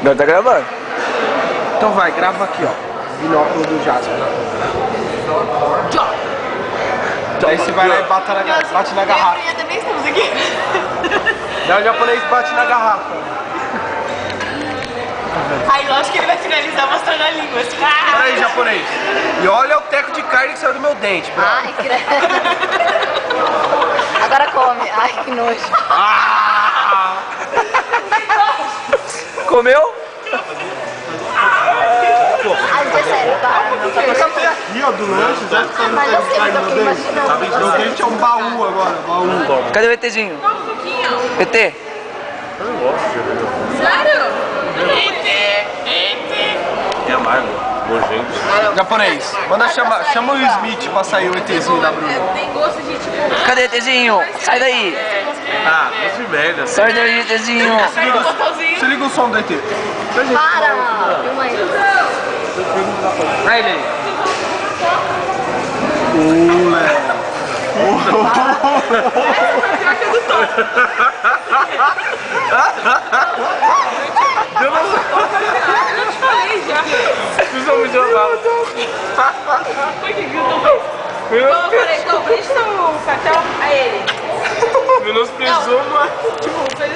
Agora tá gravando. Então vai, grava aqui, ó. Binóculo do Jasper. Aí você vai lá e bate na garrafa. Eu também estamos aqui. Daí o japonês bate na garrafa. Aí lógico que ele vai finalizar mostrando a língua. Assim. Pera aí, japonês. E olha o teco de carne que saiu do meu dente, bro. Ai, que... Agora come. Ai, que nojo. Ah! Comeu? Ai, é sério, tá? Aqui, ó, do lanche, já que saiu Mas do eu teco de sei, carne eu no tô meu dente. imaginando. Meu dente é um baú agora, baú. Cadê o ETzinho? ET? Sério? É amargo, nojento. Japonês, chama o Smith pra sair o ETzinho da Bruna. Tem gosto de tipo... Cadê o ETzinho? Sai daí. Ah, que merda. Sai daí, ETzinho. Você liga o som do ET. Para! Filma aí. Vai ele aí. Eu te falei já. Precisamos jogar. Foi que viu também. Eu falei, então, presta o cartão a ele. Menosprezou, mas... Tipo, fez